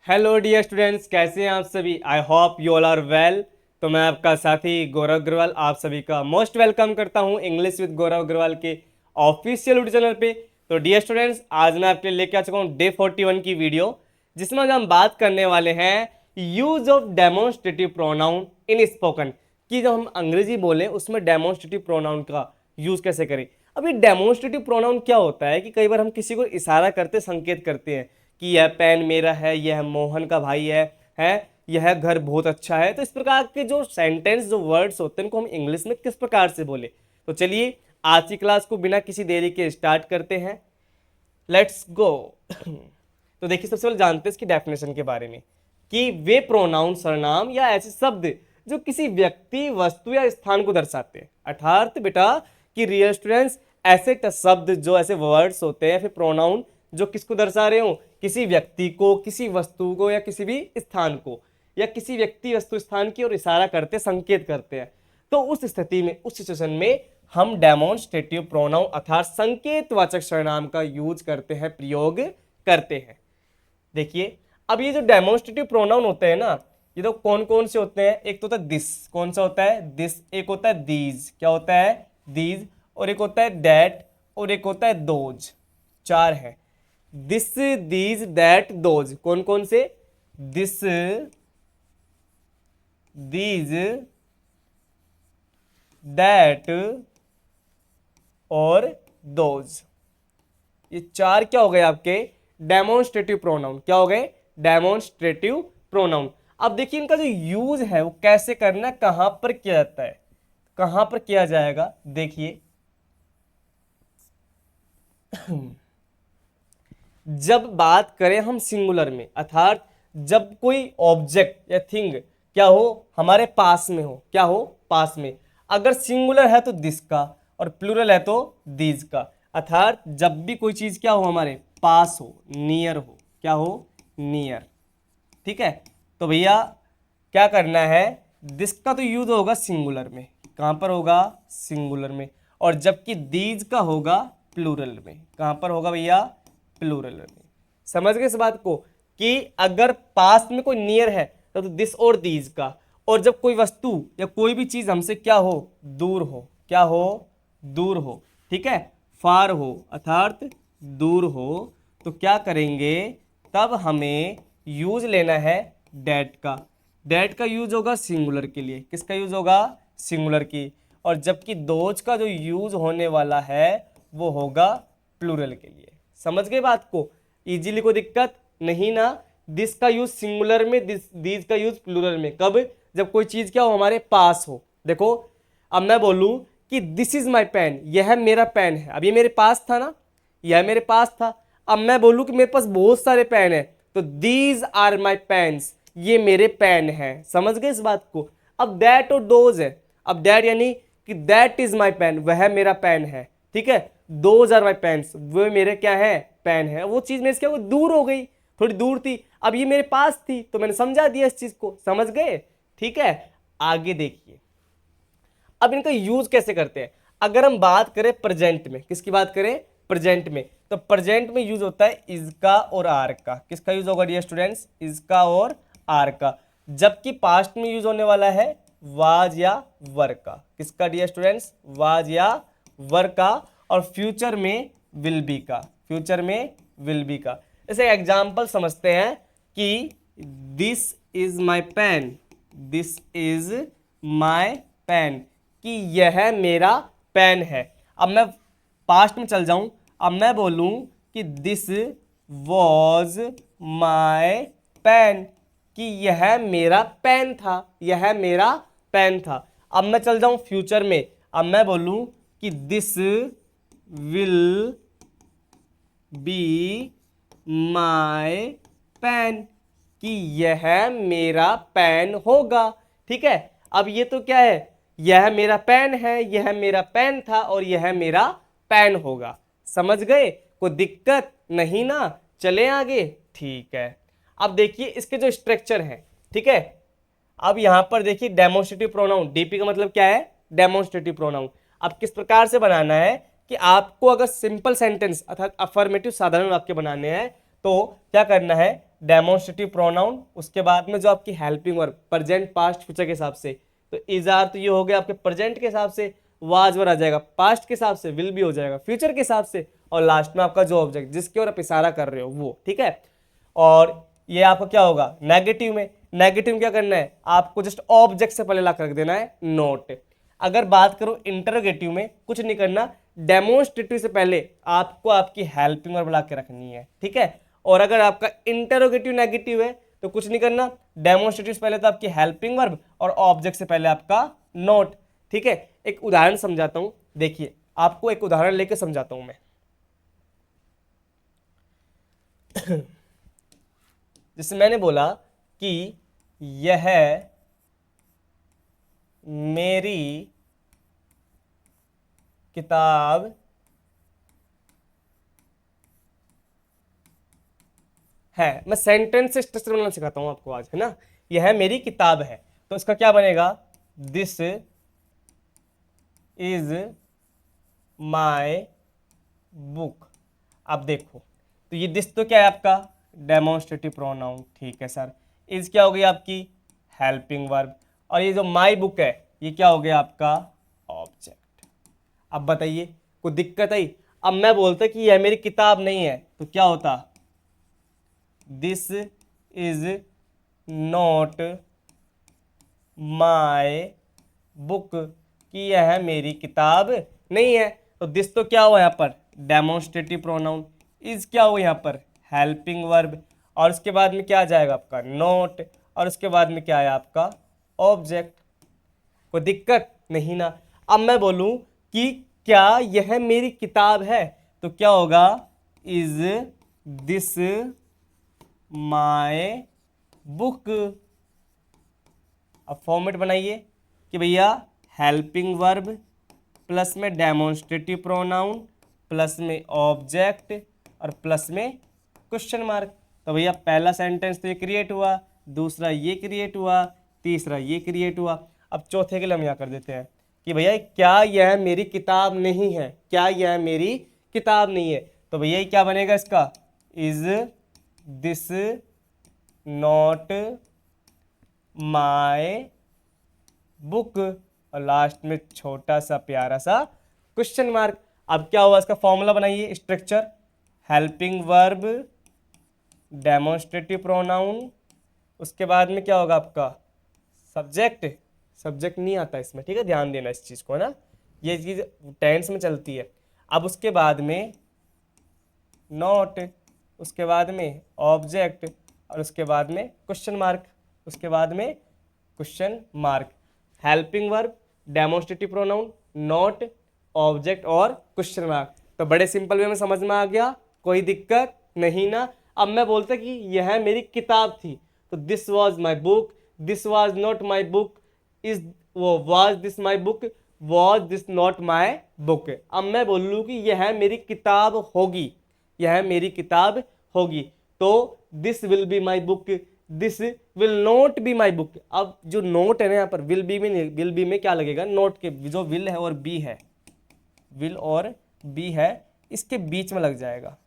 Hello dear students, कैसे हैं आप सभी। I hope you all are well. तो मैं आपका साथी गौरव अग्रवाल आप सभी का मोस्ट वेलकम करता हूं इंग्लिश विद गौरव अग्रवाल के ऑफिशियल यूट्यूब चैनल पे। तो डियर स्टूडेंट्स, आज मैं आपके लिए लेके आ चुका हूं डे 41 की वीडियो, जिसमें आज हम बात करने वाले हैं use of demonstrative pronoun in spoken. कि जब हम अंग्रेजी बोलें उसमें डेमोन्स्ट्रेटिव प्रोनाउन का यूज कैसे करें। अब ये डेमोन्स्ट्रेटिव प्रोनाउन क्या होता है कि कई बार हम किसी को इशारा करते संकेत करते हैं कि यह पेन मेरा है, यह मोहन का भाई है यह घर बहुत अच्छा है। तो इस प्रकार के जो सेंटेंस, जो वर्ड्स होते हैं, उनको हम इंग्लिश में किस प्रकार से बोले। तो चलिए आज की क्लास को बिना किसी देरी के स्टार्ट करते हैं। Let's go. तो देखिए, सबसे पहले जानते हैं इसकी डेफिनेशन के बारे में कि वे प्रोनाउन, सर्वनाम या ऐसे शब्द जो किसी व्यक्ति, वस्तु या स्थान को दर्शाते हैं। अर्थात बेटा कि रियल स्टूडेंट्स, ऐसे शब्द जो ऐसे वर्ड्स होते हैं, फिर प्रोनाउन जो किसको दर्शा रहे हो, किसी व्यक्ति को, किसी वस्तु को या किसी भी स्थान को, या किसी व्यक्ति, वस्तु, स्थान की ओर इशारा करते, संकेत करते हैं। तो उस स्थिति में, उस सिचुएशन में हम डेमोन्स्ट्रेटिव प्रोनाउन अर्थात संकेतवाचक सर्वनाम का यूज करते हैं, प्रयोग करते हैं। देखिए, अब ये जो डेमोन्स्ट्रेटिव प्रोनाउन होते हैं ना, ये तो कौन कौन से होते हैं। एक तो होता है दिस, कौन सा होता है दिस, एक होता है दीज, क्या होता है दीज, और एक होता है दैट, और एक होता है दोज। चार है, दिस, दीज, दैट, दोज। कौन कौन से, दिस, दीज, दैट और दोज। ये चार क्या हो गए आपके डेमोन्स्ट्रेटिव प्रोनाउन। क्या हो गए डेमोन्स्ट्रेटिव प्रोनाउन। अब देखिए इनका जो यूज है वो कैसे करना, कहां पर किया जाता है, कहां पर किया जाएगा। देखिए, जब बात करें हम सिंगुलर में, अर्थात जब कोई ऑब्जेक्ट या थिंग क्या हो, हमारे पास में हो, क्या हो पास में। अगर सिंगुलर है तो दिस का, और प्लूरल है तो दीज का। अर्थात जब भी कोई चीज क्या हो, हमारे पास हो, नियर हो, क्या हो नियर। ठीक है, तो भैया क्या करना है, दिस का तो यूज होगा सिंगुलर में। कहां पर होगा, सिंगुलर में। और जबकि दीज का होगा प्लूरल में। कहां पर होगा भैया, प्लूरल में। समझ गए इस बात को कि अगर पास में कोई नियर है तो दिस और दीज का, और जब कोई वस्तु या कोई भी चीज हमसे क्या हो, दूर हो, क्या हो दूर हो, ठीक है, फार हो अर्थात दूर हो, तो क्या करेंगे, तब हमें यूज लेना है डेट का। डेट का यूज होगा सिंगुलर के लिए। किसका यूज होगा, सिंगुलर की। और जबकि दोज का जो यूज होने वाला है वो होगा प्लूरल के लिए। समझ गए बात को, इजीली कोई दिक्कत नहीं ना। दिस का यूज सिंगुलर में, दीज का यूज प्लूरल में। कब, जब कोई चीज क्या हो, हमारे पास हो। देखो, अब मैं बोलूं कि दिस इज माई पेन, यह मेरा पेन है। अब ये मेरे पास था ना, यह मेरे पास था। अब मैं बोलूं कि मेरे पास बहुत सारे पेन है, तो दीज आर माई पेन्स, ये मेरे पेन है। समझ गए इस बात को। अब दैट और दोज है। अब दैट यानी कि दैट इज माई पेन, वह मेरा पेन है। ठीक है, दोज आर माई पेन्स, वो मेरे क्या है, पेन है। वो चीज मेरे से क्या वो दूर हो गई, थोड़ी दूर थी, अब ये मेरे पास थी, तो मैंने समझा दिया इस चीज को। समझ गए, ठीक है। आगे देखिए, अब इनका यूज कैसे करते हैं। अगर हम बात करें प्रेजेंट में, किसकी बात करें, प्रेजेंट में, तो प्रेजेंट में यूज होता है इजका और आर का। किसका यूज होगा डियर स्टूडेंट्स, इजका और आर का। जबकि पास्ट में यूज होने वाला है वाज या वर का। किसका डियर स्टूडेंट्स, वाज या वर का। और फ्यूचर में विल बी का, फ्यूचर में विल बी का। जैसे एग्जाम्पल समझते हैं कि this is my pen, this is my pen, कि यह मेरा पेन है। अब मैं पास्ट में चल जाऊं, अब मैं बोलूं कि दिस वॉज माई पेन, कि यह मेरा पेन था, यह मेरा पेन था। अब मैं चल जाऊं फ्यूचर में, अब मैं बोलूं कि this will be my pen, कि यह मेरा पेन होगा। ठीक है, अब ये तो क्या है, यह मेरा पेन है, यह मेरा पेन था, और यह मेरा पेन होगा। समझ गए, कोई दिक्कत नहीं ना। चले आगे, ठीक है। अब देखिए इसके जो स्ट्रक्चर है, ठीक है। अब यहां पर देखिए डेमोन्स्ट्रेटिव प्रोनाउन, डीपी का मतलब क्या है, डेमोन्स्ट्रेटिव प्रोनाउन। अब किस प्रकार से बनाना है कि आपको अगर सिंपल सेंटेंस अर्थात अफर्मेटिव साधारण वाक्य बनाने हैं तो क्या करना है, डेमोन्स्ट्रेटिव प्रोनाउन, उसके बाद में जो आपकी helping verb present past future के हिसाब से, तो इज आर तो ये हो गया आपके प्रेजेंट के हिसाब से, वाज वर आ जाएगा पास्ट के हिसाब से, विल भी हो जाएगा फ्यूचर के हिसाब से, और लास्ट में आपका जो ऑब्जेक्ट जिसके ओर आप इशारा कर रहे हो वो, ठीक है। और ये आपका क्या होगा नेगेटिव में, नेगेटिव में क्या करना है आपको जस्ट ऑब्जेक्ट से पहले ला कर रख देना है नोट। अगर बात करूं इंटरोगेटिव में कुछ नहीं करना, डेमोन्स्ट्रेटिव से पहले आपको आपकी हेल्पिंग वर्ब ला के रखनी है, ठीक है। और अगर आपका इंटरोगेटिव नेगेटिव है तो कुछ नहीं करना, डेमोन्स्ट्रेटिव से पहले तो आपकी हेल्पिंग वर्ब और ऑब्जेक्ट से पहले आपका नोट, ठीक है। एक उदाहरण समझाता हूं, देखिए आपको एक उदाहरण लेके समझाता हूं मैं। जैसे मैंने बोला कि यह मेरी किताब है, मैं सेंटेंस से स्ट्रक्चर बनाना सिखाता हूं आपको आज, है ना। यह मेरी किताब है, तो इसका क्या बनेगा, दिस इज माई बुक। अब देखो तो ये दिस तो क्या है आपका डेमोन्स्ट्रेटिव प्रोनाउन, ठीक है सर। इज क्या हो गई आपकी हेल्पिंग वर्ब, और ये जो माई बुक है ये क्या हो गया आपका ऑब्जेक्ट। अब बताइए कोई दिक्कत आई, अब मैं बोलता कि यह मेरी किताब नहीं है तो क्या होता, this is not my book, कि यह मेरी किताब नहीं है। तो दिस तो क्या हुआ यहाँ पर डेमोन्स्ट्रेटिव प्रोनाउन, इज क्या हुआ यहाँ पर हेल्पिंग वर्ब, और उसके बाद में क्या आ जाएगा आपका नोट, और उसके बाद में क्या आया आपका ऑब्जेक्ट। कोई दिक्कत नहीं ना। अब मैं बोलूं कि क्या यह मेरी किताब है तो क्या होगा, इज दिस माई बुक। अब फॉर्मेट बनाइए कि भैया हेल्पिंग वर्ब प्लस में डेमोन्स्ट्रेटिव प्रोनाउन प्लस में ऑब्जेक्ट और प्लस में क्वेश्चन मार्क। तो भैया पहला सेंटेंस तो ये क्रिएट हुआ, दूसरा ये क्रिएट हुआ, तीसरा ये क्रिएट हुआ। अब चौथे के लिए हम यहाँ कर देते हैं कि भैया क्या यह मेरी किताब नहीं है, क्या यह मेरी किताब नहीं है। तो भैया क्या बनेगा इसका, is this not my book, और लास्ट में छोटा सा प्यारा सा क्वेश्चन मार्क। अब क्या हुआ इसका फॉर्मूला बनाइए, structure helping verb demonstrative pronoun, उसके बाद में क्या होगा आपका सब्जेक्ट, सब्जेक्ट नहीं आता इसमें, ठीक है ध्यान देना इस चीज़ को ना, ये चीज़ टेंस में चलती है। अब उसके बाद में नॉट, उसके बाद में ऑब्जेक्ट, और उसके बाद में क्वेश्चन मार्क, उसके बाद में question mark. Helping verb demonstrative pronoun not object और क्वेश्चन मार्क। तो बड़े सिंपल वे में समझ में आ गया, कोई दिक्कत नहीं ना। अब मैं बोलता कि यह मेरी किताब थी तो this was my book, this was not my book, is वो was this my book, was this not my book. अब मैं बोल लूँ कि यह मेरी किताब होगी, यह मेरी किताब होगी, तो this will be my book, this will not be my book. अब जो नोट है ना यहाँ पर विल बी में नहीं, विल बी में क्या लगेगा नोट के जो विल है और बी है, विल और बी है इसके बीच में लग जाएगा,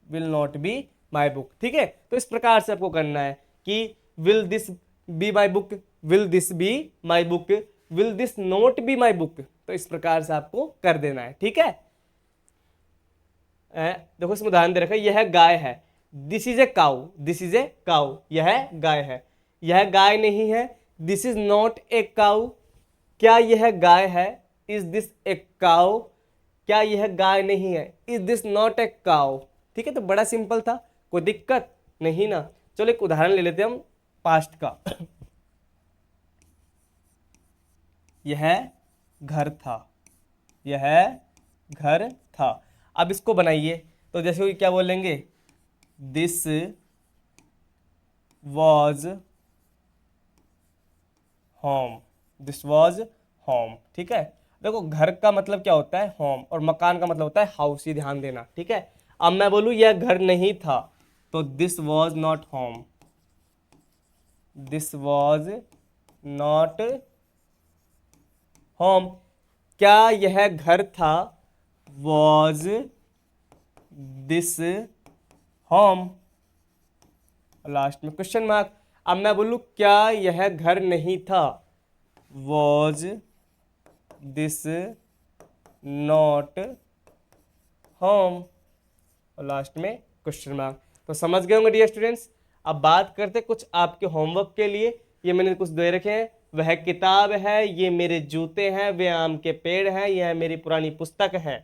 will not be my book, ठीक है। तो इस प्रकार से आपको करना है कि will this be my book, will this be my book, will this not be my book. तो इस प्रकार से आपको कर देना है, ठीक है। देखो इसमें उदाहरण दे रखा है, यह गाय है, this is a cow, this is a cow, यह गाय है, यह गाय नहीं है, this is not a cow, क्या यह गाय है, इज दिस ए काउ, क्या यह गाय नहीं है, is this not a cow, ठीक है। तो बड़ा सिंपल था, कोई दिक्कत नहीं ना। चलो एक उदाहरण ले लेते हैं हम पास्ट का। यह घर था, यह घर था। अब इसको बनाइए तो जैसे कि क्या बोलेंगे, this was home, this was home, ठीक है। देखो घर का मतलब क्या होता है होम, और मकान का मतलब होता है हाउस, ये ध्यान देना, ठीक है। अब मैं बोलूँ यह घर नहीं था तो this was not home, this was not home. क्या यह घर था, वॉज दिस होम, और लास्ट में क्वेश्चन मार्क। अब मैं बोलूँ क्या यह घर नहीं था, वॉज दिस नॉट होम, और लास्ट में क्वेश्चन मार्क। तो समझ गए होंगे डियर स्टूडेंट्स। अब बात करते हैं कुछ आपके होमवर्क के लिए। ये मैंने कुछ दे रखे हैं, वह किताब है, ये मेरे जूते हैं, वे आम के पेड़ हैं, यह मेरी पुरानी पुस्तक है।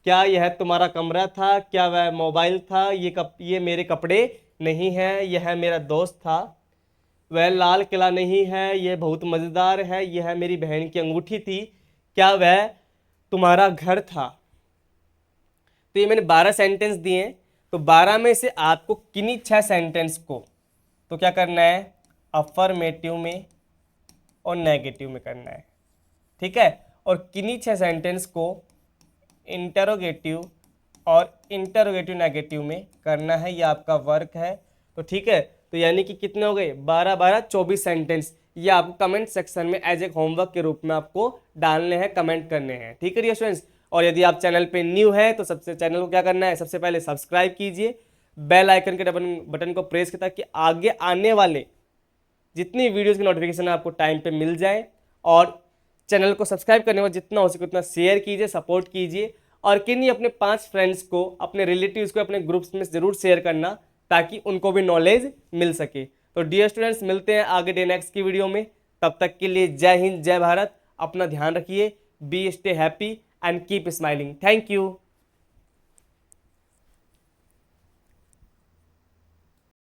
क्या यह तुम्हारा कमरा था, क्या वह मोबाइल था, ये मेरे कपड़े नहीं हैं, यह मेरा दोस्त था। वह लाल किला नहीं है, यह बहुत मज़ेदार है, यह मेरी बहन की अंगूठी थी। क्या वह तुम्हारा घर था। तो ये मैंने 12 सेंटेंस दिए हैं। तो 12 में से आपको किन्हीं 6 सेंटेंस को तो क्या करना है, अफर्मेटिव में और नेगेटिव में करना है, ठीक है। और किन्हीं 6 सेंटेंस को इंटरोगेटिव और इंटरोगेटिव नेगेटिव में करना है, ये आपका वर्क है। तो ठीक है, तो यानी कि कितने हो गए, 12 12 24 सेंटेंस। ये आपको कमेंट सेक्शन में एज ए होमवर्क के रूप में आपको डालने हैं, कमेंट करने हैं, ठीक है डियर स्टूडेंट्स। और यदि आप चैनल पे न्यू है तो सबसे चैनल को क्या करना है, सबसे पहले सब्सक्राइब कीजिए, बेल आइकन के बटन को प्रेस कीजिए ताकि आगे आने वाले जितनी वीडियोस की नोटिफिकेशन आपको टाइम पे मिल जाए। और चैनल को सब्सक्राइब करने के बाद जितना हो सके उतना शेयर कीजिए, सपोर्ट कीजिए। और किन्हीं अपने 5 फ्रेंड्स को, अपने रिलेटिव्स को अपने ग्रुप्स में ज़रूर शेयर करना ताकि उनको भी नॉलेज मिल सके। तो डियर स्टूडेंट्स, मिलते हैं आगे डे नेक्स्ट की वीडियो में। तब तक के लिए जय हिंद, जय भारत। अपना ध्यान रखिए, be stay happy and keep smiling. Thank you.